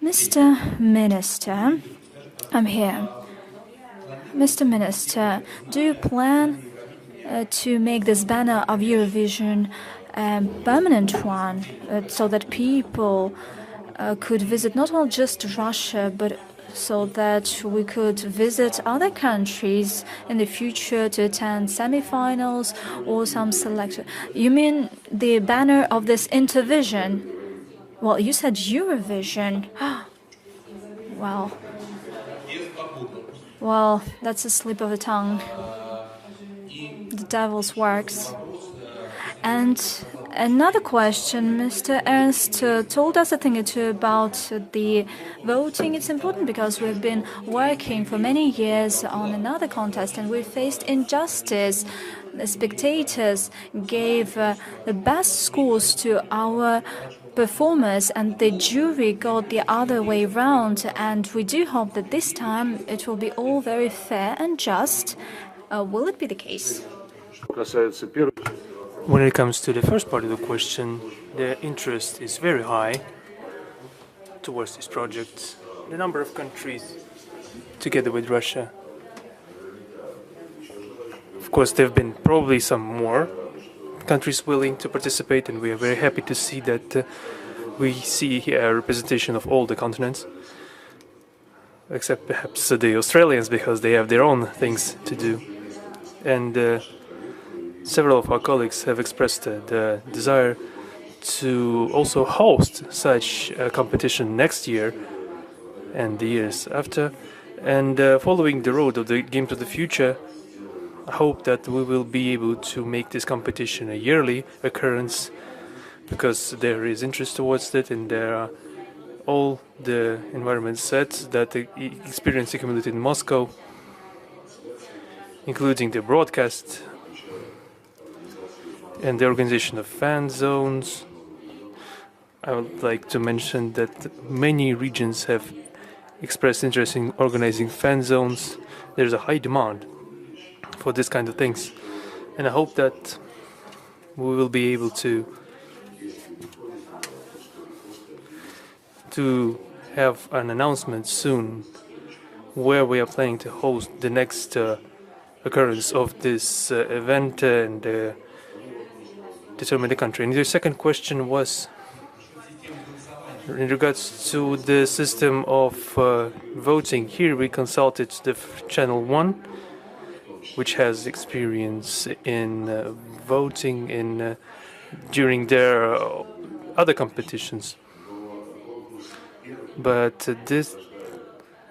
Mr. Minister, I'm here. Mr. Minister, do you plan to make this banner of Eurovision a permanent one so that people could visit not only just Russia, but so that we could visit other countries in the future to attend semi-finals or some select? You mean the banner of this Intervision? Well, you said Eurovision. Well, that's a slip of the tongue. The devil's works. And another question, Mr. Ernst told us a thing or two about the voting. It's important because we've been working for many years on another contest and we faced injustice. The spectators gave the best scores to our performers and the jury got the other way round, and we do hope that this time it will be all very fair and just. Will it be the case? When it comes to the first part of the question, the interest is very high towards this project. The number of countries together with Russia. Of course, there have been probably some more countries willing to participate, and we are very happy to see that we see here a representation of all the continents, except perhaps the Australians, because they have their own things to do. And several of our colleagues have expressed the desire to also host such a competition next year and the years after. And following the road of the Games of the Future, I hope that we will be able to make this competition a yearly occurrence, because there is interest towards it, and there are all the environment set that the experience accumulated in Moscow, including the broadcast and the organization of fan zones. I would like to mention that many regions have expressed interest in organizing fan zones. There's a high demand for this kind of things, and I hope that we will be able to have an announcement soon where we are planning to host the next occurrence of this event and determine the country. And your second question was in regards to the system of voting. Here we consulted the Channel 1, which has experience in voting during their other competitions. But this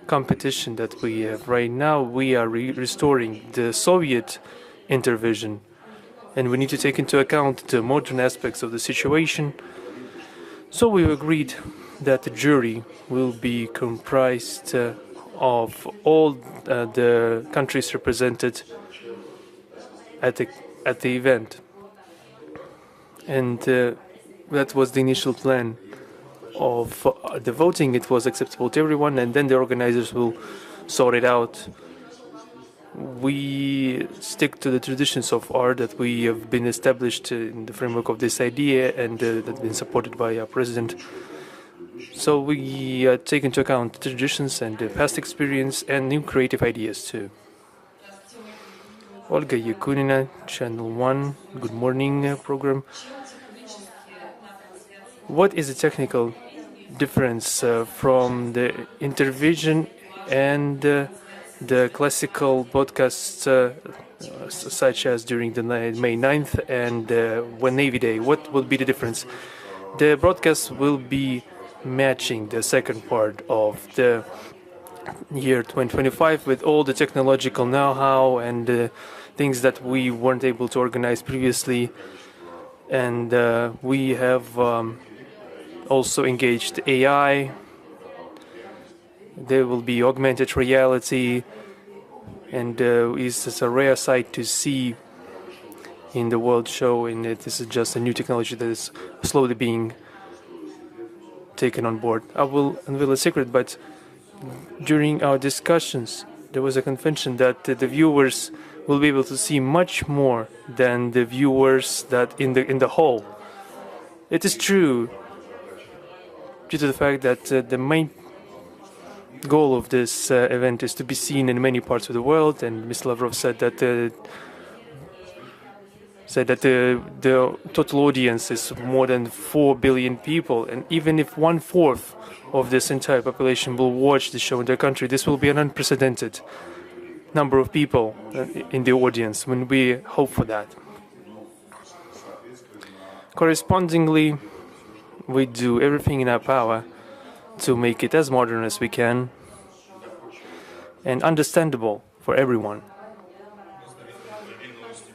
competition that we have right now, we are restoring the Soviet Intervision, and we need to take into account the modern aspects of the situation. So we agreed that the jury will be comprised of all the countries represented at the event, and that was the initial plan of the voting. It was acceptable to everyone, and then the organizers will sort it out. We stick to the traditions of art that we have been established in the framework of this idea, and that's been supported by our president. So we take into account traditions and past experience and new creative ideas too. Olga Yakunina, Channel 1, Good Morning program. What is the technical difference from the Intervision and the classical broadcasts such as during the May 9th and When Navy Day? What will be the difference? The broadcast will be matching the second part of the year 2025 with all the technological know-how and things that we weren't able to organize previously. And we have also engaged AI. There will be augmented reality, and it's a rare sight to see in the World Show, and this is just a new technology that is slowly being taken on board. I will unveil a secret, but during our discussions there was a convention that the viewers will be able to see much more than the viewers that in the hall. It is true, due to the fact that the main goal of this event is to be seen in many parts of the world, and Mr. Lavrov said that the total audience is more than 4 billion people, and even if 1/4 of this entire population will watch the show in their country, this will be an unprecedented number of people in the audience when we hope for that. Correspondingly, we do everything in our power to make it as modern as we can and understandable for everyone.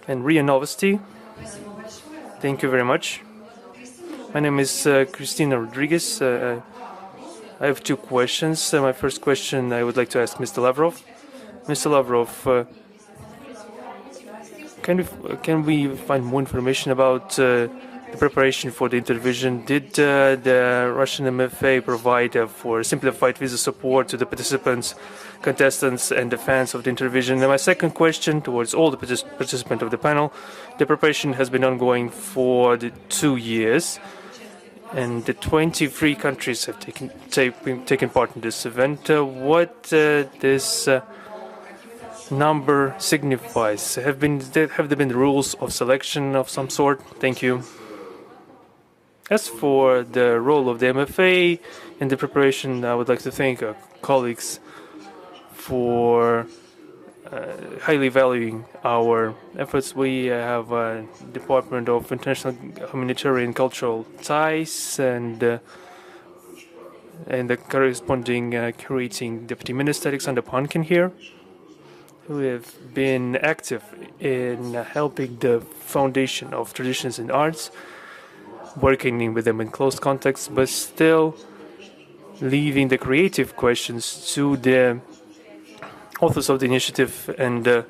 And RIA Novosti, thank you very much. My name is Cristina Rodriguez. I have two questions. My first question I would like to ask Mr. Lavrov. Mr. Lavrov, can we find more information about the preparation for the Intervision? Did the Russian MFA provide for simplified visa support to the participants, contestants, and the fans of the Intervision? And my second question towards all the participants of the panel: the preparation has been ongoing for 2 years, and the 23 countries have taken part in this event. What this number signifies? Have there been rules of selection of some sort? Thank you. As for the role of the MFA in the preparation, I would like to thank our colleagues for highly valuing our efforts. We have a Department of International Humanitarian Cultural Ties and the corresponding curating Deputy Minister Alexander Pankin here, who have been active in helping the Foundation of Traditions and Arts, working with them in close context, but still leaving the creative questions to the authors of the initiative and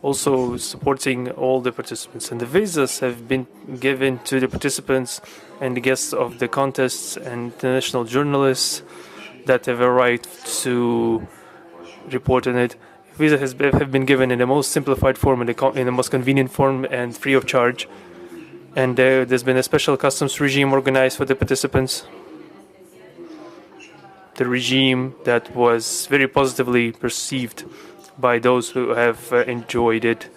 also supporting all the participants. And the visas have been given to the participants and the guests of the contests and international journalists that have arrived to report on it. Visas have been given in the most simplified form, in the most convenient form, and free of charge. And there's been a special customs regime organized for the participants. The regime that was very positively perceived by those who have enjoyed it,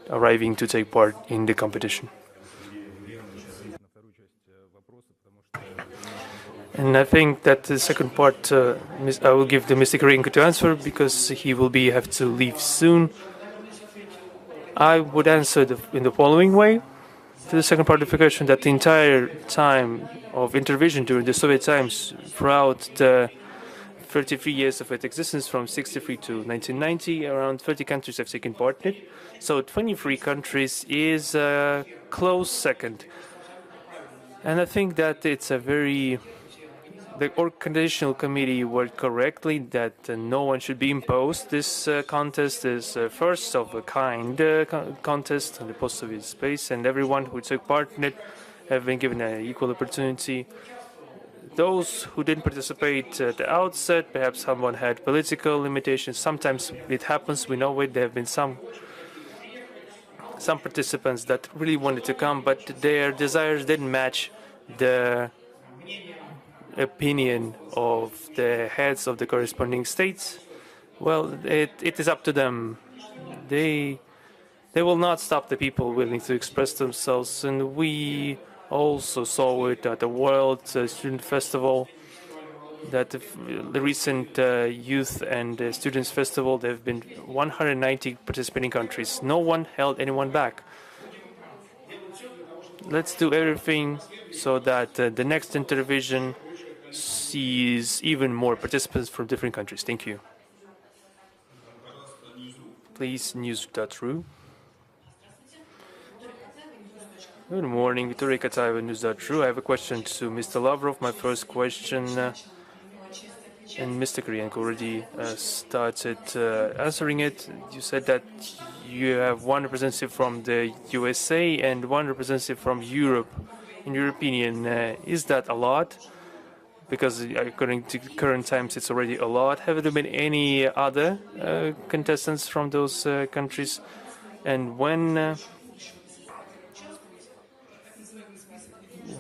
arriving to take part in the competition. And I think that the second part, I will give the Mr. Karenko to answer because he will have to leave soon. I would answer in the following way. To the second part of the question, that the entire time of Intervision during the Soviet times, throughout the 33 years of its existence, from 1963 to 1990, around 30 countries have taken part in it. So 23 countries is a close second. And I think that it's a the organizational committee worked correctly, that no one should be imposed. This contest is first of a kind contest in the post-Soviet space, and everyone who took part in it have been given an equal opportunity. Those who didn't participate at the outset, perhaps someone had political limitations. Sometimes it happens, we know it. There have been some participants that really wanted to come, but their desires didn't match the opinion of the heads of the corresponding states. Well, it is up to them. They will not stop the people willing to express themselves, and we also saw it at the World Student Festival, that the recent Youth and Students Festival. There have been 190 participating countries. No one held anyone back. Let's do everything so that the next Intervision sees even more participants from different countries. Thank you. Please, news.ru. Good morning, Victoria Kataeva, news.ru. I have a question to Mr. Lavrov. My first question, and Mr. Kirienko already started answering it. You said that you have one representative from the USA and one representative from Europe. In your opinion, is that a lot? Because according to current times, it's already a lot. Have there been any other contestants from those countries? And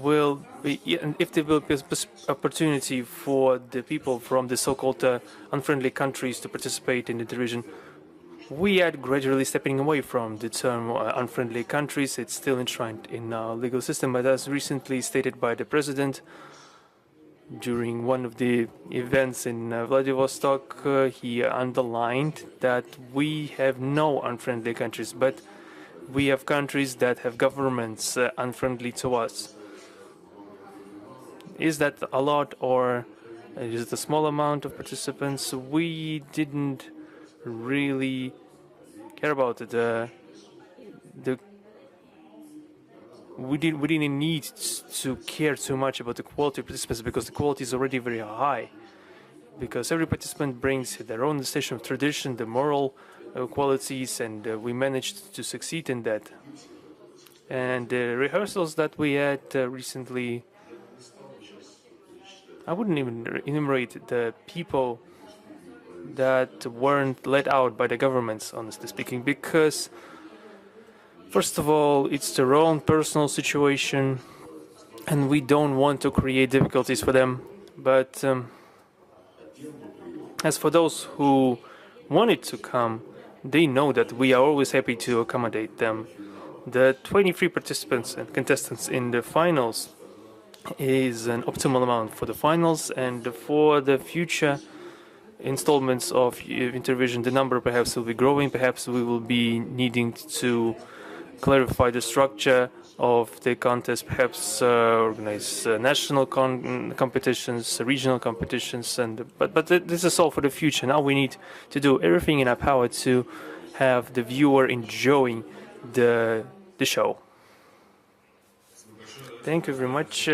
will be, and if there will be opportunity for the people from the so-called unfriendly countries to participate in the Intervision, we are gradually stepping away from the term unfriendly countries. It's still enshrined in our legal system, but as recently stated by the President during one of the events in Vladivostok, he underlined that we have no unfriendly countries, but we have countries that have governments unfriendly to us. Is that a lot, or is it a small amount of participants? We didn't really care about it. We didn't need to care too much about the quality of participants, because the quality is already very high. Because every participant brings their own station of tradition, the moral qualities, and we managed to succeed in that. And the rehearsals that we had recently, I wouldn't even enumerate the people that weren't let out by the governments, honestly speaking, because first of all, it's their own personal situation, and we don't want to create difficulties for them. But as for those who wanted to come, they know that we are always happy to accommodate them. The 23 participants and contestants in the finals is an optimal amount for the finals, and for the future installments of Intervision, the number perhaps will be growing. Perhaps we will be needing to clarify the structure of the contest, perhaps organize national competitions, regional competitions, but this is all for the future. Now we need to do everything in our power to have the viewer enjoying the show. Thank you very much.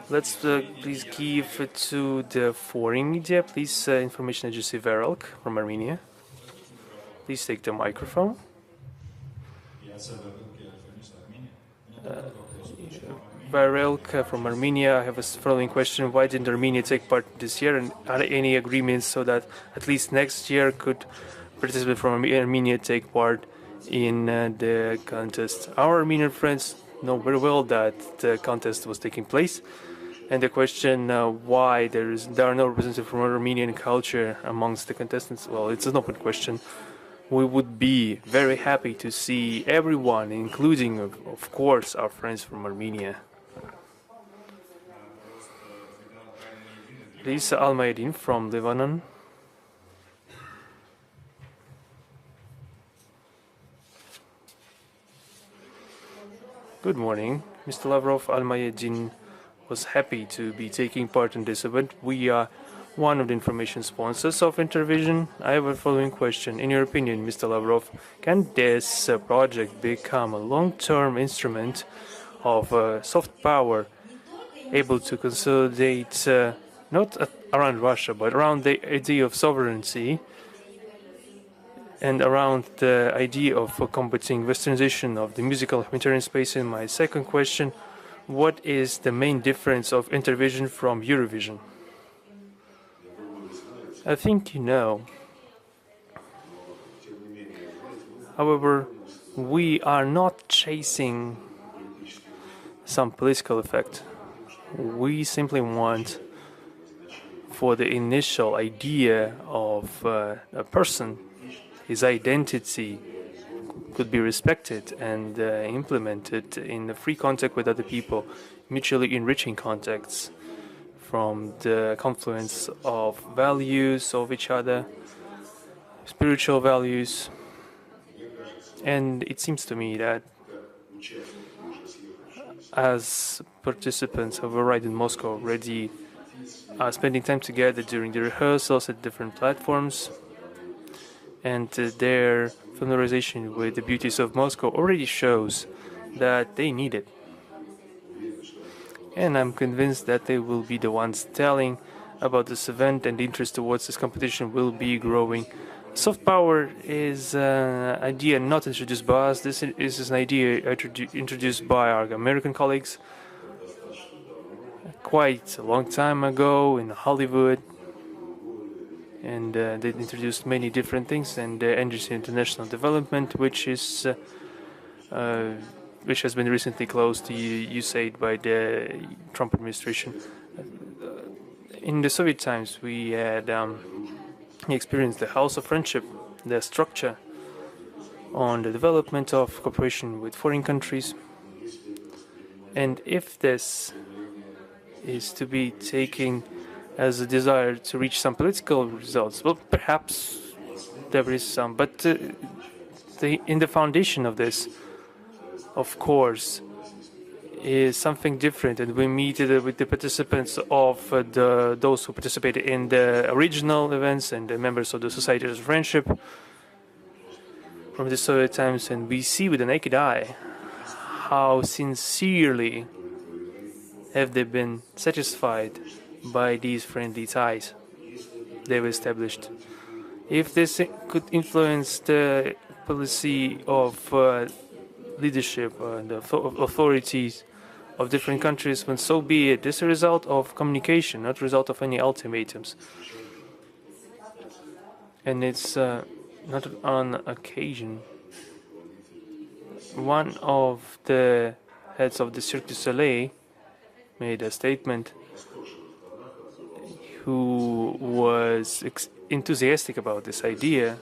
Let's please give it to the foreign media. Please, information agency Verelk from Armenia. Please take the microphone. Verelk from Armenia. I have a following question. Why didn't Armenia take part this year? And are there any agreements so that at least next year could participants from Armenia take part in the contest? Our Armenian friends know very well that the contest was taking place. And the question why there are no representatives from Armenian culture amongst the contestants, well, it's an open question. We would be very happy to see everyone, including, of course, our friends from Armenia. Please, Al-Mayadin from Lebanon. Good morning, Mr. Lavrov. Al-Mayadin was happy to be taking part in this event. We are one of the information sponsors of Intervision. I have a following question. In your opinion, Mr. Lavrov, can this project become a long-term instrument of soft power, able to consolidate not around Russia, but around the idea of sovereignty and around the idea of combating westernization of the musical humanitarian space? And my second question, what is the main difference of Intervision from Eurovision? I think you know. However, we are not chasing some political effect. We simply want for the initial idea of a person, his identity could be respected and implemented in a free contact with other people, mutually enriching contacts from the confluence of values of each other, spiritual values. And it seems to me that as participants who have arrived in Moscow already are spending time together during the rehearsals at different platforms, and their familiarization with the beauties of Moscow already shows that they need it. And I'm convinced that they will be the ones telling about this event, and the interest towards this competition will be growing. Soft power is an idea not introduced by us. This is an idea introduced by our American colleagues quite a long time ago in Hollywood. And they introduced many different things, and Energy International Development, which is which has been recently closed, you said, by the Trump administration. In the Soviet times, we had experienced the House of Friendship, the structure on the development of cooperation with foreign countries. And if this is to be taken as a desire to reach some political results, well, perhaps there is some, but in the foundation of this, of course, is something different, and we meet with the participants of those who participated in the original events and the members of the Society of Friendship from the Soviet times, and we see with the naked eye how sincerely have they been satisfied by these friendly ties they've established. If this could influence the policy of leadership and the authorities of different countries, then so be it. This is a result of communication, not a result of any ultimatums. And it's not on occasion. One of the heads of the Cirque du Soleil made a statement, who was enthusiastic about this idea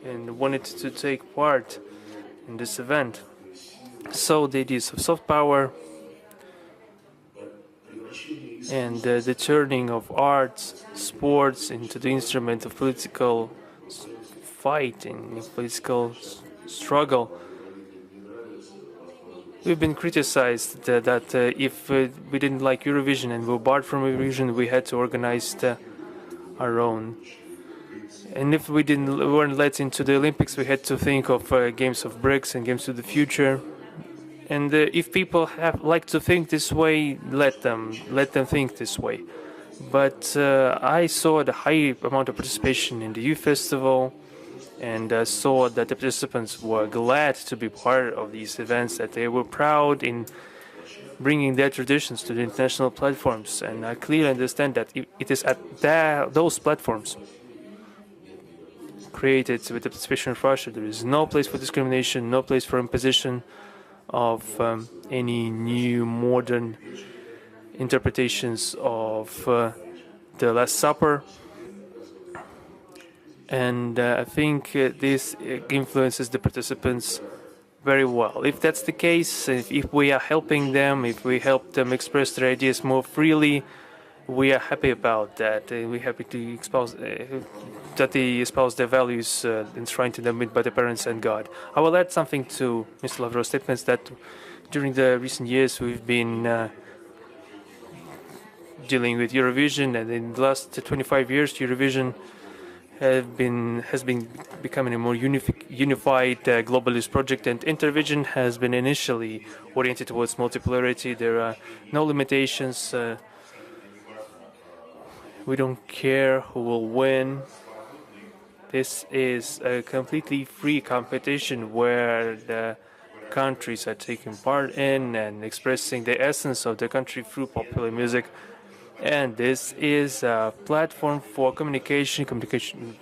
and wanted to take part in this event. So the ideas of soft power and the turning of arts, sports into the instrument of political fighting, political struggle. We've been criticized that if we didn't like Eurovision and we were barred from Eurovision, we had to organize our own. And if we weren't let into the Olympics, we had to think of games of bricks and games of the future. And if people like to think this way, let them think this way. But I saw the high amount of participation in the youth festival, and saw that the participants were glad to be part of these events, that they were proud in bringing their traditions to the international platforms. And I clearly understand that it is at those platforms created with the participation of Russia, there is no place for discrimination, no place for imposition of any new modern interpretations of the Last Supper. And I think this influences the participants very well. If that's the case, if we are helping them, if we help them express their ideas more freely, we are happy about that. We're happy to espouse that they espouse their values enshrined in them by the parents and God. I will add something to Mr. Lavrov's statements that during the recent years we've been dealing with Eurovision, and in the last 25 years Eurovision has been becoming a more unified globalist project, and Intervision has been initially oriented towards multipolarity. There are no limitations. We don't care who will win. This is a completely free competition where the countries are taking part in and expressing the essence of the country through popular music. And this is a platform for communication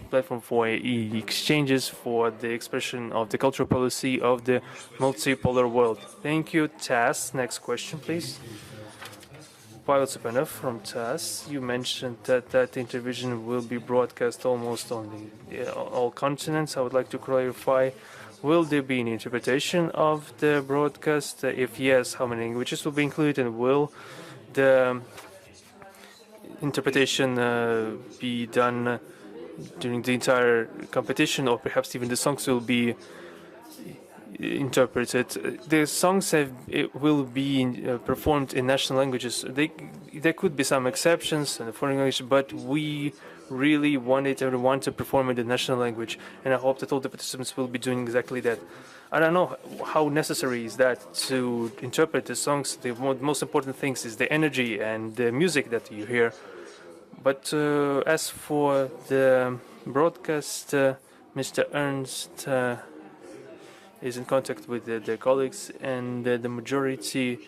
platform for exchanges, for the expression of the cultural policy of the multipolar world. Thank you, TASS. Next question, please. Pavel Tsupanov from TASS. You mentioned that Intervision will be broadcast almost on all continents. I would like to clarify, will there be an interpretation of the broadcast? If yes, how many languages will be included, and will the interpretation be done during the entire competition, or perhaps even the songs will be interpreted? The songs will be performed in national languages. There could be some exceptions in the foreign language, but we really wanted everyone to perform in the national language, and I hope that all the participants will be doing exactly that. I don't know how necessary is that to interpret the songs. The most important things is the energy and the music that you hear. But as for the broadcast, Mr. Ernst is in contact with the colleagues, and the majority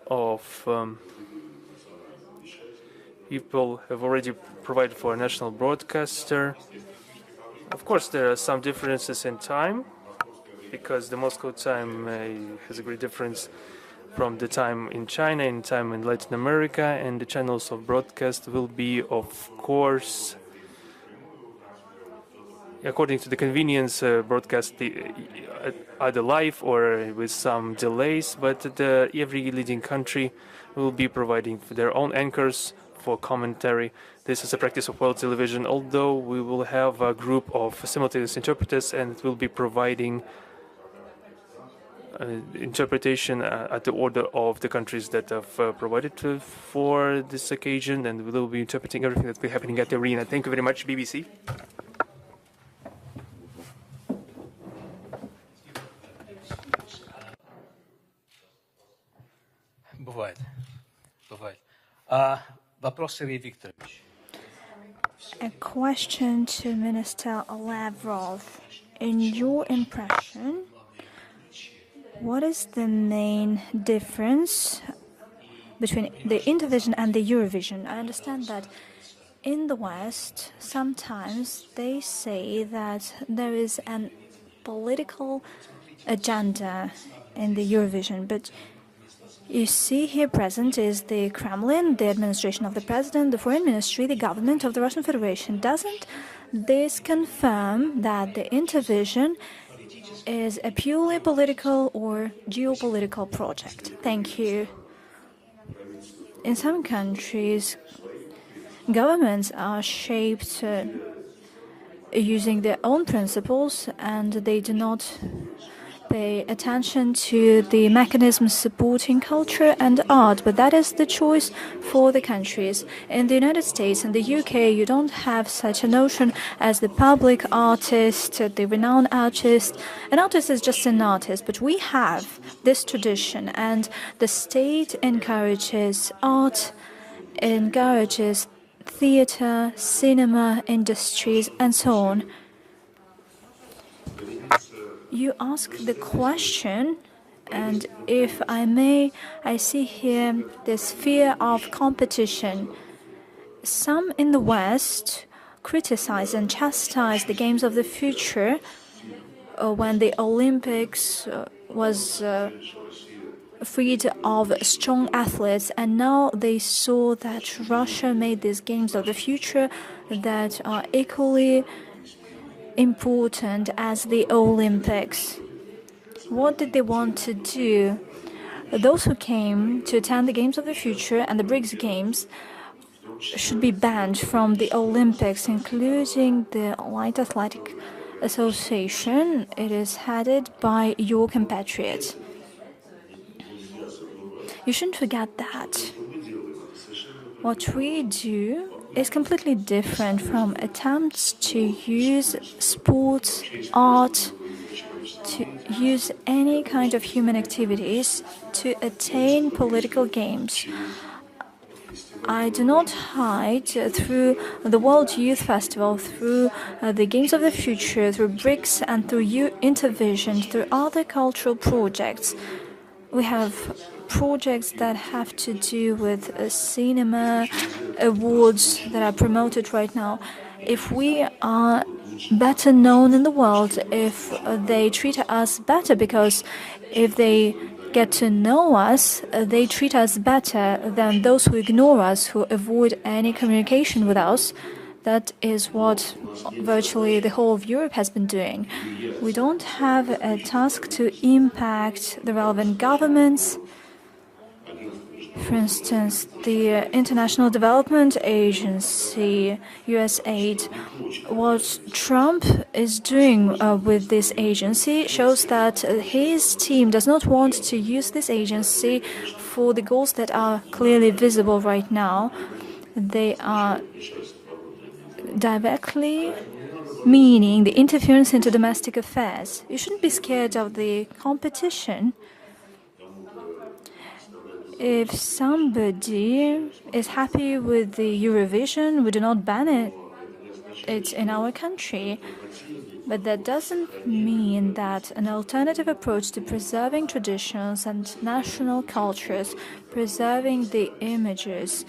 of people have already provided for a national broadcaster. Of course, there are some differences in time, because the Moscow time has a great difference from the time in China and time in Latin America, and the channels of broadcast will be, of course, according to the convenience, broadcast either live or with some delays, but every leading country will be providing their own anchors for commentary. This is a practice of world television, although we will have a group of simultaneous interpreters and it will be providing interpretation at the order of the countries that have provided for this occasion, and we will be interpreting everything that's been happening at the arena. Thank you very much, BBC. Бывает. Вопрос, Сергей Викторович. A question to Minister Lavrov. In your impression, what is the main difference between the Intervision and the Eurovision? I understand that in the West, sometimes they say that there is an political agenda in the Eurovision, but you see here present is the Kremlin, the administration of the president, the foreign ministry, the government of the Russian Federation. Doesn't this confirm that the Intervision is a purely political or geopolitical project? Thank you. In some countries, governments are shaped using their own principles, and they do not pay attention to the mechanisms supporting culture and art, but that is the choice for the countries. In the United States and the UK, you don't have such a notion as the public artist, the renowned artist. An artist is just an artist, but we have this tradition, and the state encourages art, encourages theater, cinema industries, and so on. You ask the question, and if I may, I see here this fear of competition. Some in the West criticize and chastise the games of the future when the Olympics was freed of strong athletes, and now they saw that Russia made these games of the future that are equally important as the Olympics. What did they want to do? Those who came to attend the Games of the Future and the BRICS Games should be banned from the Olympics, including the Light Athletic Association. It is headed by your compatriot. You shouldn't forget that. What we do is completely different from attempts to use sports, art, to use any kind of human activities to attain political gains. I do not hide through the World Youth Festival, through the Games of the Future, through BRICS, and through Intervision, through other cultural projects. We have projects that have to do with cinema awards that are promoted right now. If we are better known in the world, if they treat us better, because if they get to know us, they treat us better than those who ignore us, who avoid any communication with us. That is what virtually the whole of Europe has been doing. We don't have a task to impact the relevant governments. For instance, the International Development Agency, USAID, what Trump is doing with this agency shows that his team does not want to use this agency for the goals that are clearly visible right now. They are directly meaning the interference into domestic affairs. You shouldn't be scared of the competition. If somebody is happy with the Eurovision, we do not ban it in our country. But that doesn't mean that an alternative approach to preserving traditions and national cultures, preserving the images,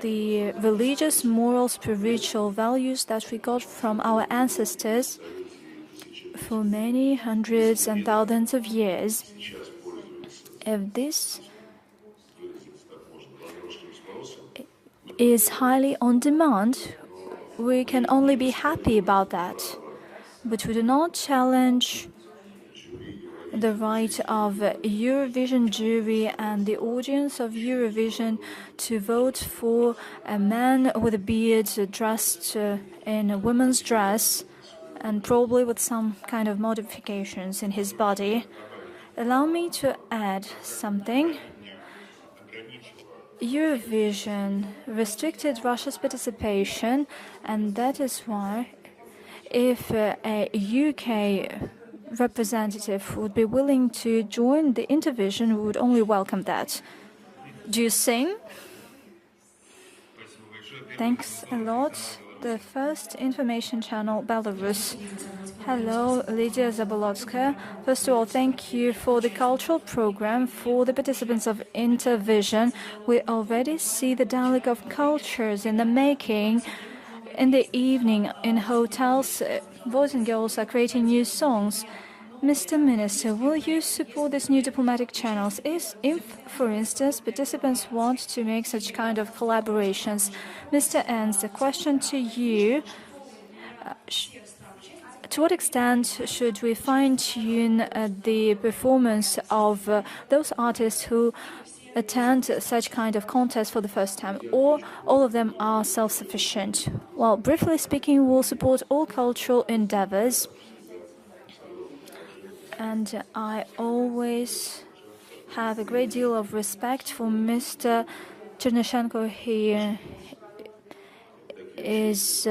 the religious, moral, spiritual values that we got from our ancestors, for many hundreds and thousands of years. If this is highly on demand, we can only be happy about that. But we do not challenge the right of Eurovision jury and the audience of Eurovision to vote for a man with a beard dressed in a woman's dress and probably with some kind of modifications in his body. Allow me to add something. Eurovision restricted Russia's participation, and that is why if a UK representative would be willing to join the Intervision, we would only welcome that. Do you sing? Thanks a lot. The first information channel, Belarus. Hello, Lydia Zabolotska. First of all, thank you for the cultural program. For the participants of Intervision, we already see the dialogue of cultures in the making. In the evening, in hotels, boys and girls are creating new songs. Mr. Minister, will you support these new diplomatic channels? If, for instance, participants want to make such kind of collaborations? Mr. Ernst, a question to you. To what extent should we fine-tune the performance of those artists who attend such kind of contests for the first time, or all of them are self-sufficient? Well, briefly speaking, we'll support all cultural endeavors. And I always have a great deal of respect for Mr. Chernyshenko. He is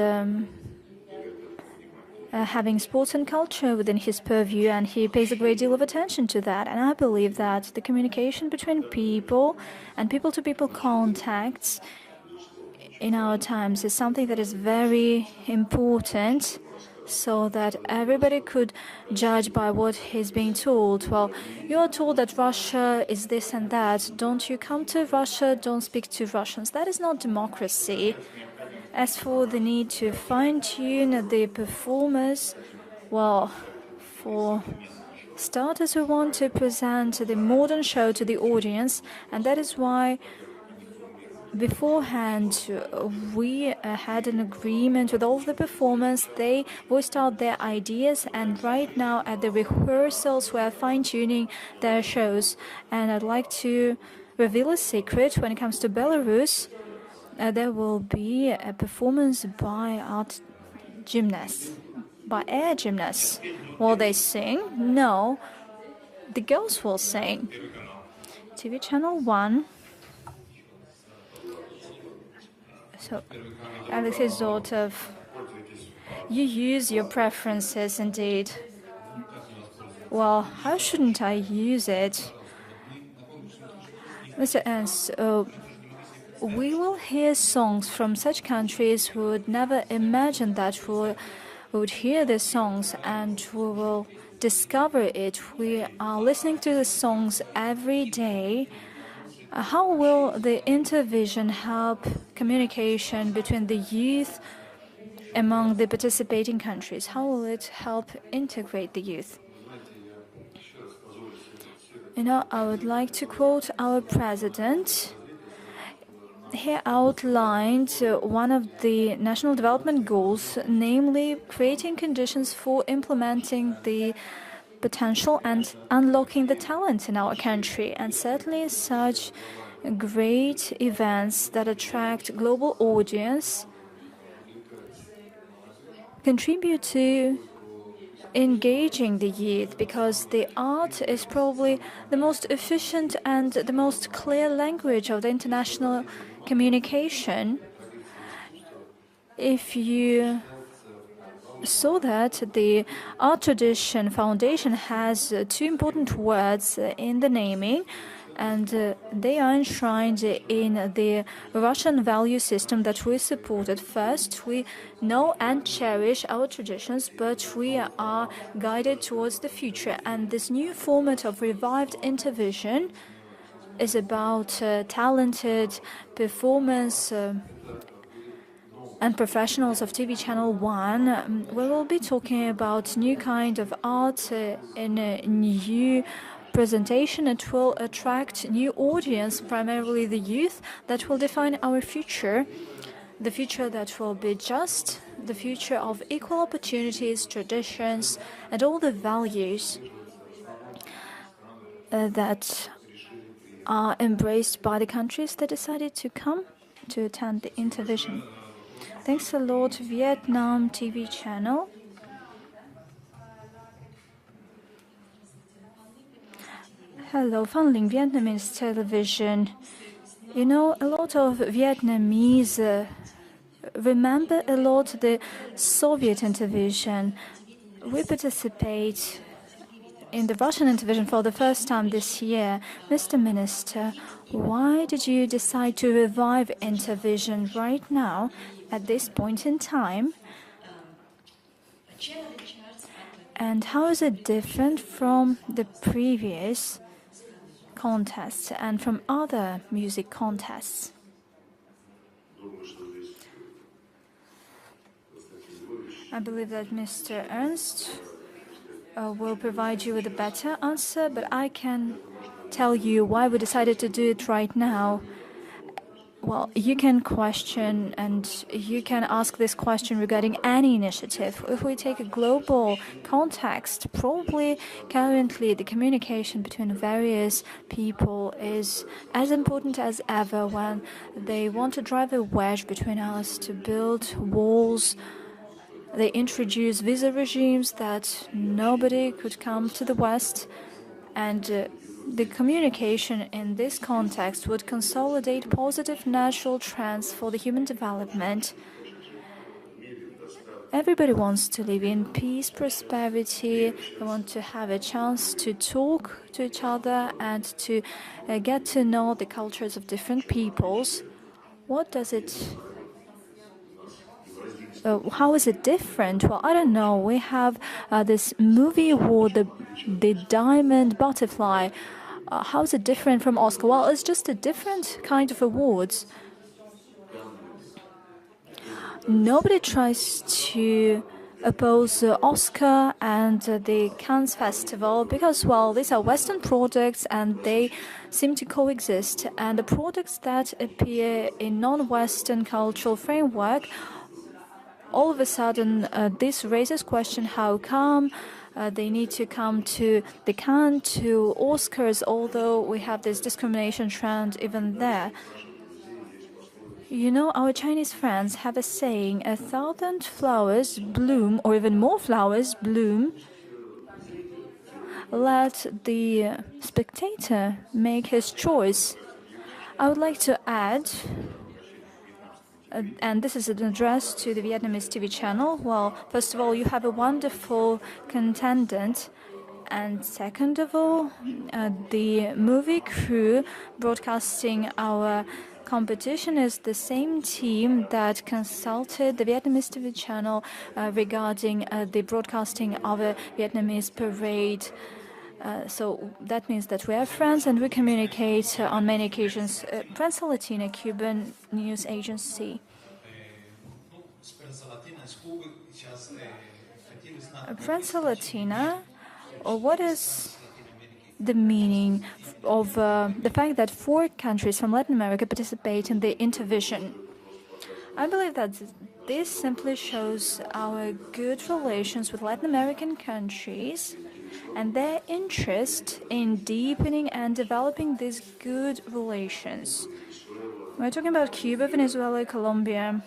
having sports and culture within his purview, and he pays a great deal of attention to that. And I believe that the communication between people and people-to-people contacts in our times is something that is very important, so that everybody could judge by what he's being told. Well, you are told that Russia is this and that. Don't you come to Russia, don't speak to Russians. That is not democracy. As for the need to fine-tune the performers, well, for starters, we want to present the modern show to the audience, and that is why beforehand we had an agreement with all of the performers. They voiced out their ideas, and right now at the rehearsals we are fine-tuning their shows. And I'd like to reveal a secret. When it comes to Belarus, there will be a performance by art gymnasts, by air gymnasts. Will they sing? No, the girls will sing. TV channel 1. So, Alexei Zotov, you use your preferences indeed. Well, how shouldn't I use it? Mr. Ernst, we will hear songs from such countries who would never imagine that we would hear the songs, and we will discover it. We are listening to the songs every day. How will the Intervision help communication between the youth among the participating countries? How will it help integrate the youth? I would like to quote our president. He outlined one of the national development goals, namely creating conditions for implementing the potential and unlocking the talent in our country. And certainly such great events that attract global audience contribute to engaging the youth, because the art is probably the most efficient and the most clear language of the international communication. If you saw that the Art Tradition Foundation has two important words in the naming, and they are enshrined in the Russian value system that we supported. First, we know and cherish our traditions, but we are guided towards the future. And this new format of revived Intervision is about talented performance and professionals of TV Channel 1, we will be talking about new kind of art in a new presentation. It will attract new audience, primarily the youth, that will define our future. The future that will be just, the future of equal opportunities, traditions, and all the values that are embraced by the countries that decided to come to attend the Intervision. Thanks a lot, Vietnam TV channel. Hello, Fanling Vietnamese television. You know, a lot of Vietnamese remember a lot the Soviet Intervision. We participate in the Russian Intervision for the first time this year. Mr. Minister, why did you decide to revive Intervision right now, at this point in time? And how is it different from the previous contests and from other music contests? I believe that Mr. Ernst will provide you with a better answer, but I can tell you why we decided to do it right now. Well, you can question and you can ask this question regarding any initiative. If we take a global context, probably currently the communication between various people is as important as ever when they want to drive a wedge between us, to build walls. They introduce visa regimes that nobody could come to the West, and the communication in this context would consolidate positive natural trends for the human development. Everybody wants to live in peace, prosperity. They want to have a chance to talk to each other and to get to know the cultures of different peoples. What does it how is it different? Well, I don't know. We have this movie award, the Diamond Butterfly. How is it different from Oscar? Well, it's just a different kind of awards. Nobody tries to oppose Oscar and the Cannes Festival because, well, these are Western products and they seem to coexist. And the products that appear in non-Western cultural framework, all of a sudden, this raises question: how come they need to come to the Cannes, to Oscars, although we have this discrimination trend even there? You know, our Chinese friends have a saying: 1,000 flowers bloom, or even more flowers bloom. Let the spectator make his choice. I would like to add, and this is an address to the Vietnamese TV channel. Well, first of all, you have a wonderful contendant. And second of all, the movie crew broadcasting our competition is the same team that consulted the Vietnamese TV channel regarding the broadcasting of a Vietnamese parade. So that means that we are friends and we communicate on many occasions. Prensa Latina, Cuban news agency. Prensa Latina, or what is the meaning of the fact that 4 countries from Latin America participate in the Intervision? I believe that this simply shows our good relations with Latin American countries and their interest in deepening and developing these good relations. We're talking about Cuba, Venezuela, Colombia,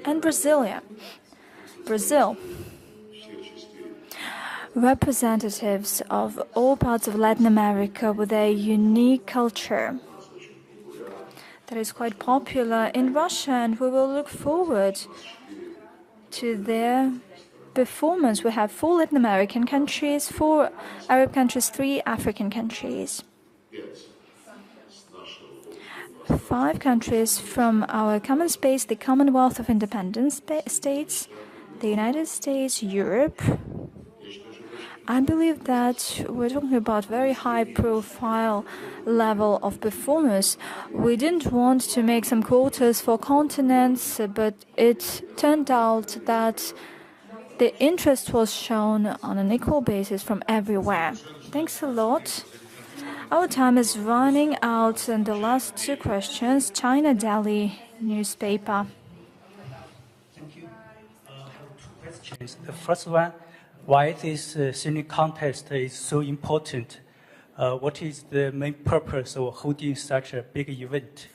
and Brazil. Representatives of all parts of Latin America with a unique culture that is quite popular in Russia, and we will look forward to their performance. We have 4 Latin American countries, 4 Arab countries, 3 African countries. 5 countries from our common space, the Commonwealth of Independent States, the United States, Europe, I believe that we're talking about very high-profile level of performance. We didn't want to make some quotas for continents, but it turned out that the interest was shown on an equal basis from everywhere. Thanks a lot. Our time is running out, and the last two questions, China Daily newspaper. Thank you. I have two questions. The first one, why this singing contest is so important? What is the main purpose of holding such a big event?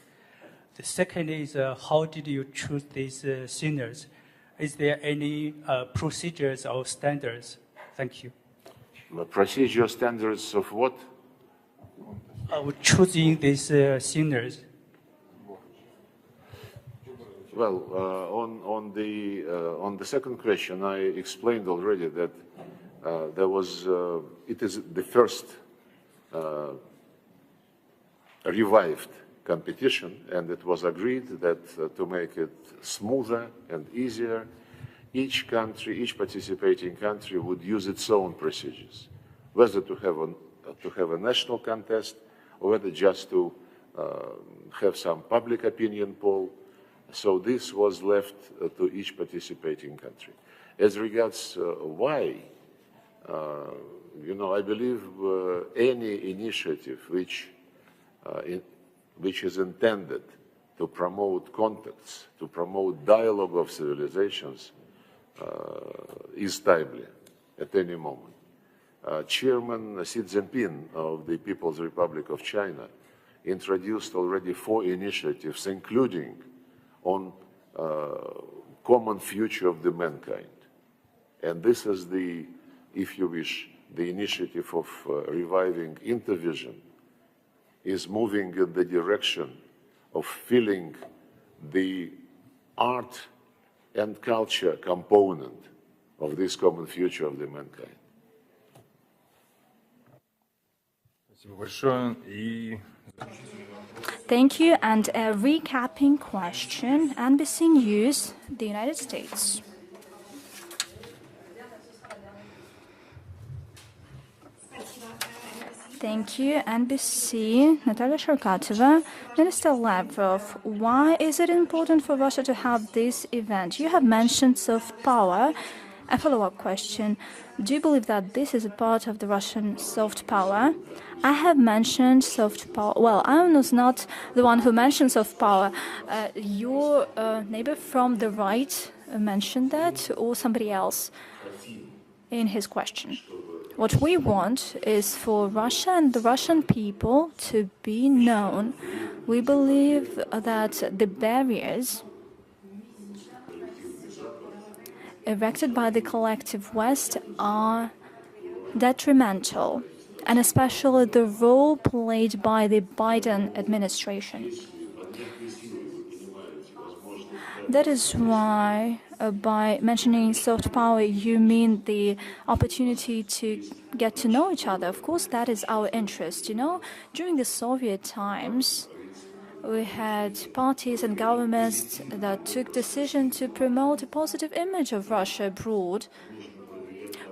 The second is, how did you choose these singers? Is there any procedures or standards? Thank you. Procedure standards of what? Choosing these singers. Well, on the second question, I explained already that it is the first revived competition, and it was agreed that to make it smoother and easier, each participating country would use its own procedures, whether to have a national contest or whether just to have some public opinion poll. So this was left to each participating country. As regards why, I believe any initiative which is intended to promote contacts, to promote dialogue of civilizations, is timely at any moment. Chairman Xi Jinping of the People's Republic of China introduced already 4 initiatives, including on common future of the mankind. And this is the, if you wish, the initiative of reviving Intervision is moving in the direction of filling the art and culture component of this common future of the mankind. Thank you. And a recapping question, NBC News, the United States. Thank you, NBC, Natalia Sharkatova. Minister Lavrov, why is it important for Russia to have this event? You have mentioned soft power. A follow-up question. Do you believe that this is a part of the Russian soft power? I have mentioned soft power. Well, I was not the one who mentioned soft power. Your neighbor from the right mentioned that, or somebody else in his question. What we want is for Russia and the Russian people to be known. We believe that the barriers erected by the collective West are detrimental, and especially the role played by the Biden administration. That is why, by mentioning soft power, you mean the opportunity to get to know each other. Of course, that is our interest. During the Soviet times, we had parties and governments that took decision to promote a positive image of Russia abroad.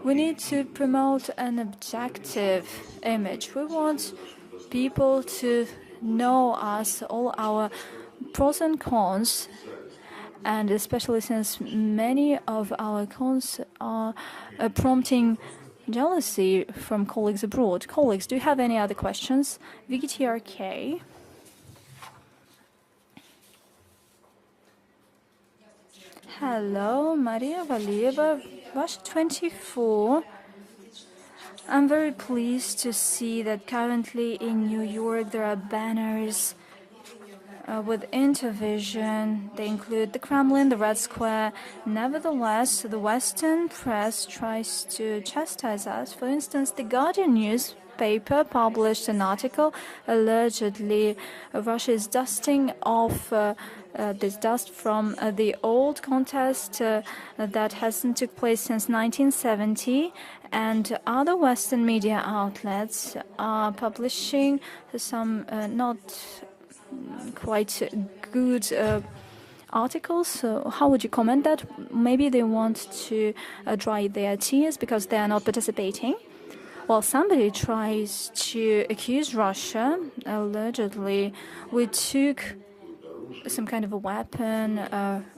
We need to promote an objective image. We want people to know us, all our pros and cons, and especially since many of our cons are prompting jealousy from colleagues abroad. Colleagues, do you have any other questions? VGTRK. Hello, Maria Valieva, Russia 24. I'm very pleased to see that currently in New York there are banners with Intervision. They include the Kremlin, the Red Square. Nevertheless, the Western press tries to chastise us. For instance, the Guardian newspaper published an article allegedly Russia is dusting off this dust from the old contest that hasn't took place since 1970, and other Western media outlets are publishing some not quite good articles. So how would you comment that? Maybe they want to dry their tears because they are not participating. Well, somebody tries to accuse Russia. Allegedly, we took some kind of a weapon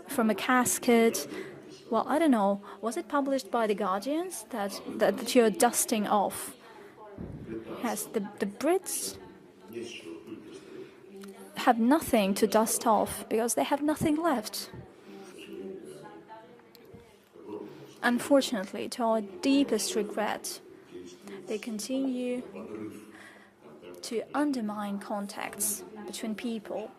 from a casket. Well, I don't know. Was it published by the Guardians that you're dusting off? Yes, the Brits have nothing to dust off because they have nothing left. Unfortunately, to our deepest regret, they continue to undermine contacts between people.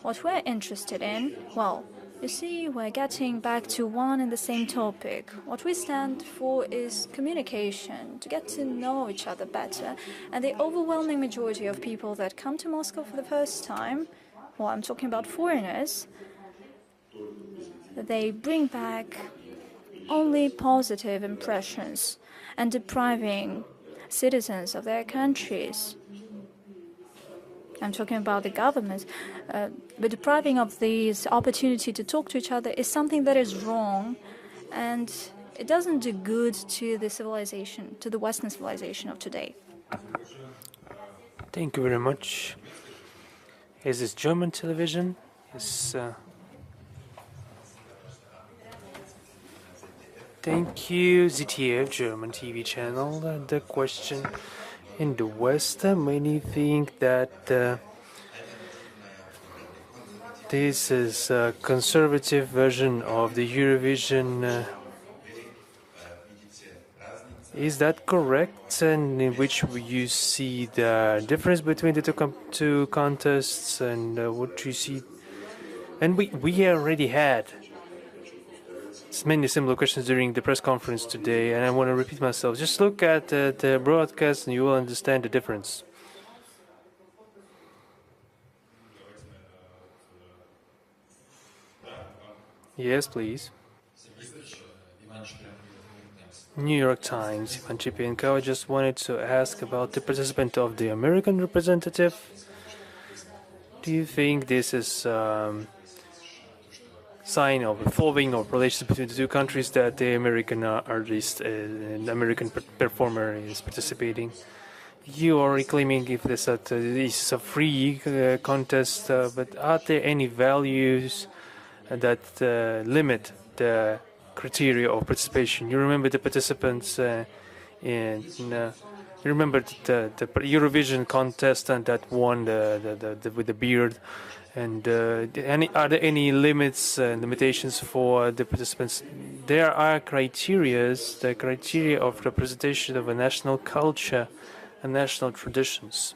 What we're interested in, well, you see, we're getting back to one and the same topic. What we stand for is communication, to get to know each other better. And the overwhelming majority of people that come to Moscow for the first time, well, I'm talking about foreigners, they bring back only positive impressions and depriving citizens of their countries. I'm talking about the governments, but depriving of this opportunity to talk to each other is something that is wrong, and it doesn't do good to the civilization, to the Western civilization of today. Thank you very much. Is this German television? Thank you, ZTF, German TV channel. The question: in the West, many think that this is a conservative version of the Eurovision. Is that correct? And in which you see the difference between the two contests, and what do you see? And we already had many similar questions during the press conference today, and I want to repeat myself. Just look at the broadcast and you will understand the difference. Yes, please. New York Times, Ivan Chipienko. I just wanted to ask about the participant of the American representative. Do you think this is sign of evolving of relations between the two countries that the American artist and American performer is participating? You are claiming if this is a free contest, but are there any values that limit the criteria of participation? You remember the participants you remember the Eurovision contestant that won with the beard. And are there any limitations for the participants? There are the criteria of representation of a national culture and national traditions.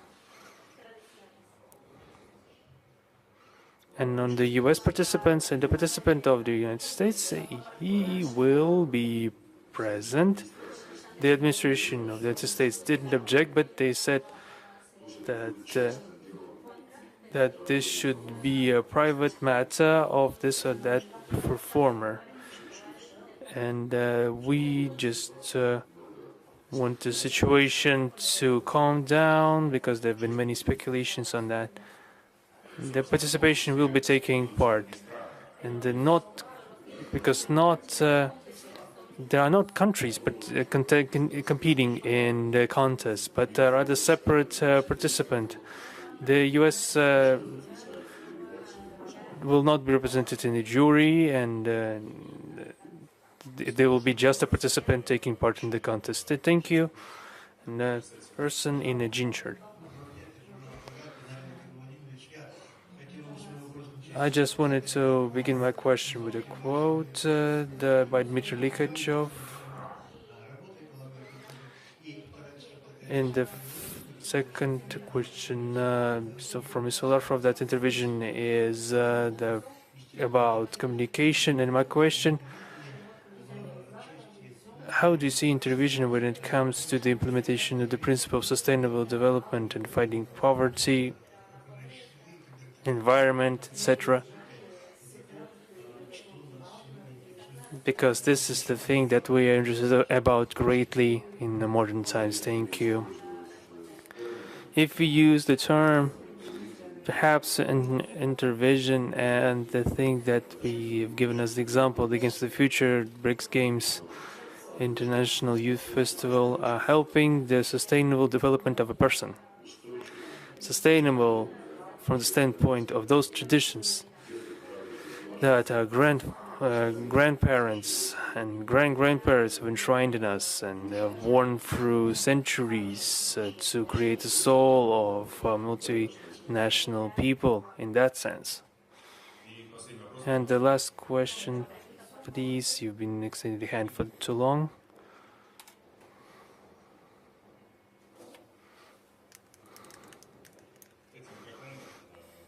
And on the U.S. participants and the participant of the United States, he will be present. The administration of the United States didn't object, but they said that that this should be a private matter of this or that performer. And we just want the situation to calm down because there have been many speculations on that. The participation will be taking part, and there are not countries but competing in the contest, but rather separate participant. The U.S. will not be represented in the jury, and there will be just a participant taking part in the contest. Thank you. And a person in a jean shirt. I just wanted to begin my question with a quote by Dmitry Likhachev. In the second question, so from Mr. Lavrov, that Intervision is about communication. And my question: how do you see Intervision when it comes to the implementation of the principle of sustainable development and fighting poverty, environment, etc.? Because this is the thing that we are interested about greatly in the modern times. Thank you. If we use the term, perhaps in Intervision, and the thing that we have given as the example against the future BRICS games, International Youth Festival are helping the sustainable development of a person. Sustainable from the standpoint of those traditions that our grandparents and grandparents have enshrined in us and have worn through centuries to create a soul of multinational people in that sense. And the last question, please. You've been extending the hand for too long.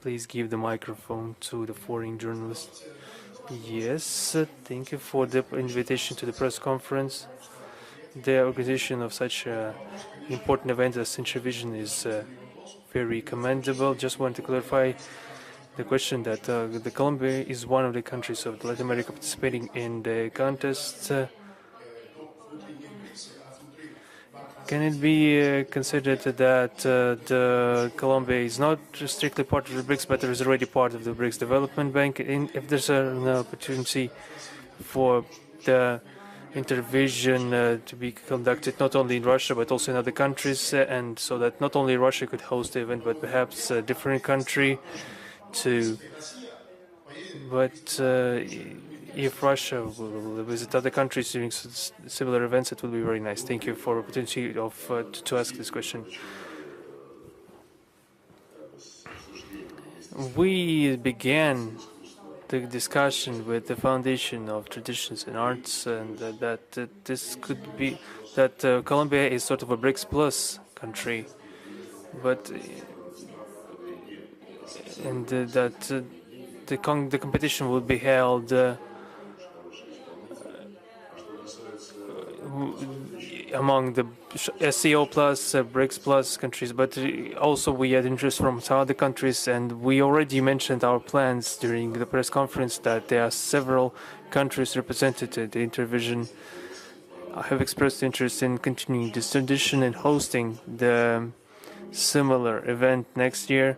Please give the microphone to the foreign journalist. Yes, thank you for the invitation to the press conference. The organization of such an important event as Intervision is very commendable. Just want to clarify the question that the Colombia is one of the countries of Latin America participating in the contest. Can it be considered that the Colombia is not strictly part of the BRICS, but is already part of the BRICS Development Bank? If there's an opportunity for the Intervision to be conducted not only in Russia but also in other countries, and so that not only Russia could host the event, but perhaps a different country too. But if Russia will visit other countries during similar events, it will be very nice. Thank you for the opportunity to ask this question. We began the discussion with the Foundation of Traditions and Arts, and that this could be that Colombia is sort of a BRICS plus country, but and that the competition will be held among the SCO plus, BRICS plus countries, but also we had interest from some other countries, and we already mentioned our plans during the press conference that there are several countries represented at the Intervision. I have expressed interest in continuing this tradition and hosting the similar event next year.